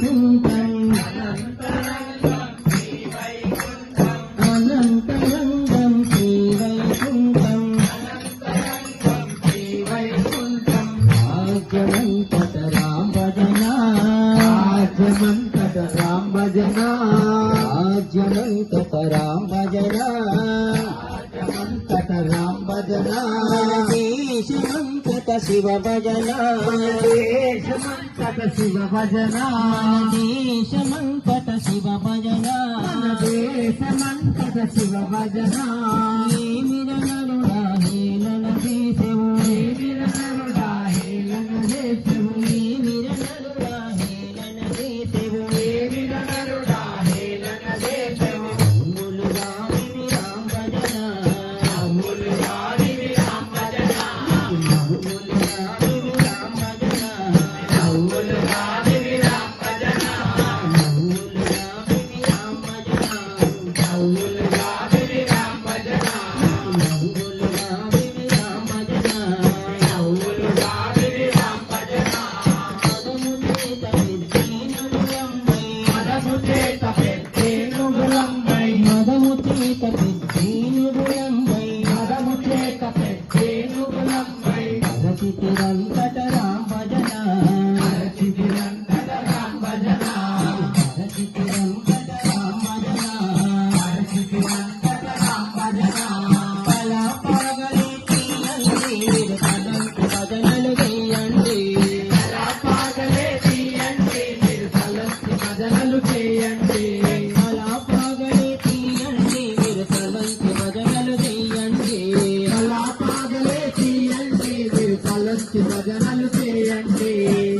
వైకుంఠం అనంతరంగం శ్రీ వైకుంఠం ఆద్యమంతట రామ భజన ఆద్యమంతట రామ భజన ఆద్యమంతట రామ భజన ఆద్యమంతట రామ భజన దేశమంతట శివ భజన దేశమంతట శివ భజన దేశమంతట శివ భజన దేశమంతట శివ భజన ఏమిరనరుడా హేళన చేసెవు ఏమిరనరుడా హేళన చేసెవు ఏమిరనరుడా హేళన చేసెవు ఏమిరనరుడా హేళన చేసెవు అమ్ములుగా విని రామ భజన అమ్ములుగా విని రామ భజన అమ్ములుగా విని రామ భజన అమ్ములుగా విని రామ భజన అమ్ములుగా విని రామ భజన అమ్ములుగా విని రామ భజన అమ్ములుగా విని రామ భజన అమ్ములుగా విని రామ భజన మదము చేత పెద్దేనుగులంబై మదము చేత పెద్దేనుగులంబై మదము చేత పెద్దేనుగులంబై అరచితిరంతట రామ భజన అరచితిరంతట రామ భజన అరచితిరంతట రామ భజన అరచితిరంతట రామ భజన కళా పాగలి తీయండి మీరు తలంపు భజనలు చేయండి కళా పాగలే తీయండి మీరు తలంపు భజనలు చేయండి కళా పాగలి తీయండి మీరు తలంపు భజనలు చేయండి కళా పాగలే తీయండి మీరు తలంపు భజనలు చేయండి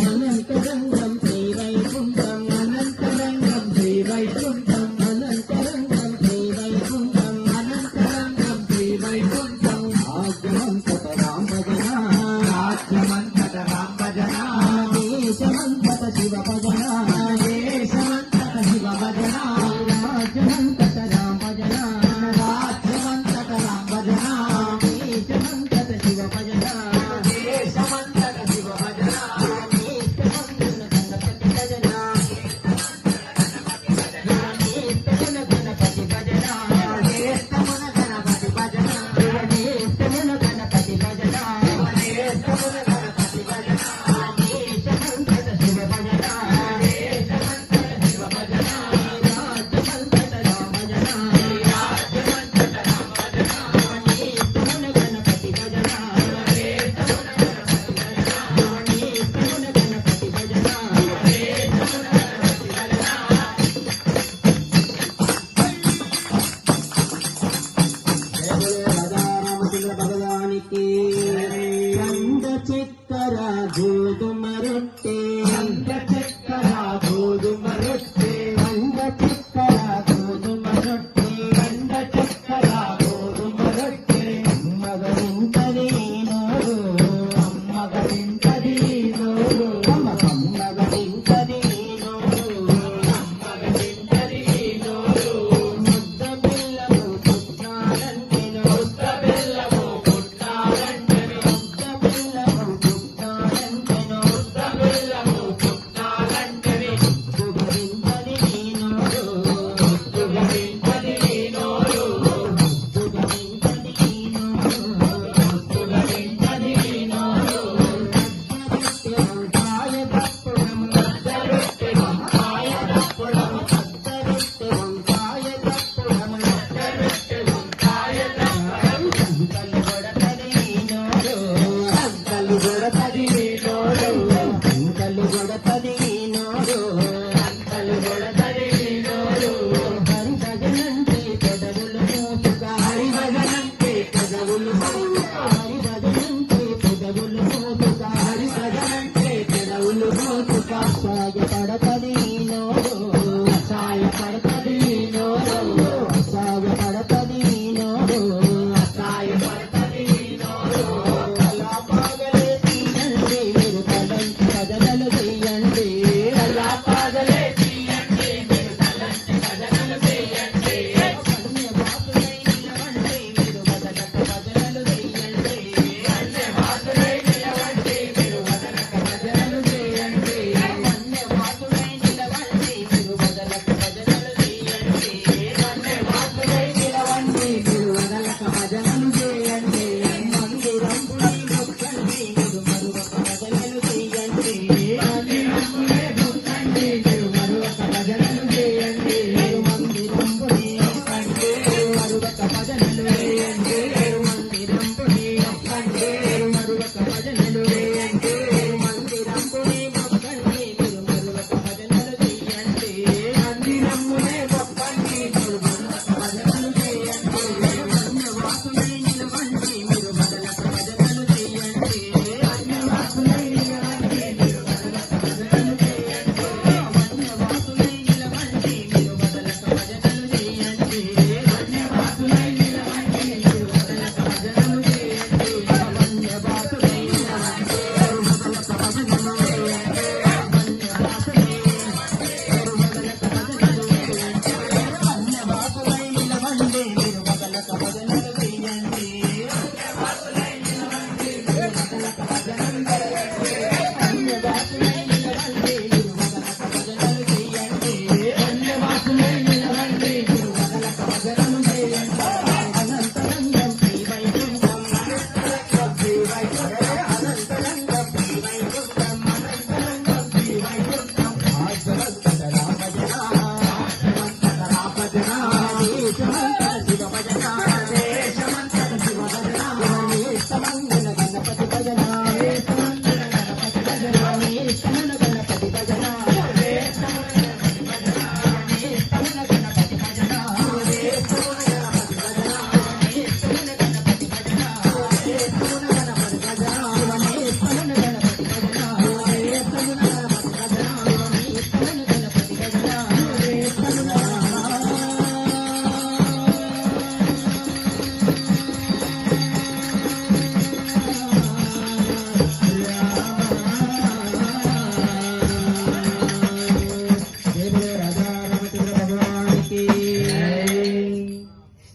అనంతరంగం శ్రీ వైకుంఠం అనంతరంగం శ్రీ వైకుంఠం అనంతరంగం శ్రీ వైకుంఠం అనంతరంగం శ్రీ వైకుంఠం ఆద్యమంతట రామ భజన ఆద్యమంతట రామ భజన దేశమంతట శివ భజన దేశమంతట శివ భజన రాజ్యమంతట రామ భజన రాజ్యమంతట రామ భజన దేశమంతట శివ భజన దేశమంతట శివ భజన గణపతి భజన గణపతి భజన దేశమున గణపతి భజన దేశమున గణపతి భజన దేశమున గణపతి భజన దేశమంతట శివ భజన దేశమంతట శివ భజన రాజ్యమంతట రామ భజన రాజ్యమంతట రామ భజన దేశమున గణపతి భజన దేశమున గణపతి భజన దేశమున గణపతి భజన దేశమున గణపతి భజన రామచంద్ర భగవానికి గంధ చక్కెర గోధుమ రొట్టె గంధ చక్కెర గోధుమ రొట్టె గంధ చక్కెర గోధుమ రొట్టె గంధ చక్కెర గోధుమ రొట్టె అమ్మగదింటది నోరు అమ్మగదింటది నోరు అమ్మగదింటది నోరు అమ్మగదింటది నోరు ముద్ద పిల్లకు పుట్టాలంటేను ముద్ద పిల్లకు పుట్టాలంటేను ముద్ద పిల్లకు పుట్టాలంటేను ముద్ద పిల్లకు పుట్టాలంటేను సుగరించది నోరు సుగరించది నోరు సుగరించది నోరు సుగరించది నోరు వంకాయ దప్పడం వంకాయ దప్పడం వంకాయ దప్పడం వంకాయ దప్పడం అంకలు కొడతది నోరు అంకలు కొడతది నోరు అంకలు కొడతది నోరు అంకలు కొడతది నోరు హరి భజనంటే పెదవులు మూసుక హరి భజనంటే పెదవులు మూసుక హరి భజనంటే పెదవులు మూసుక హరి భజనంటే పెదవులు మూసుక సాగపడతది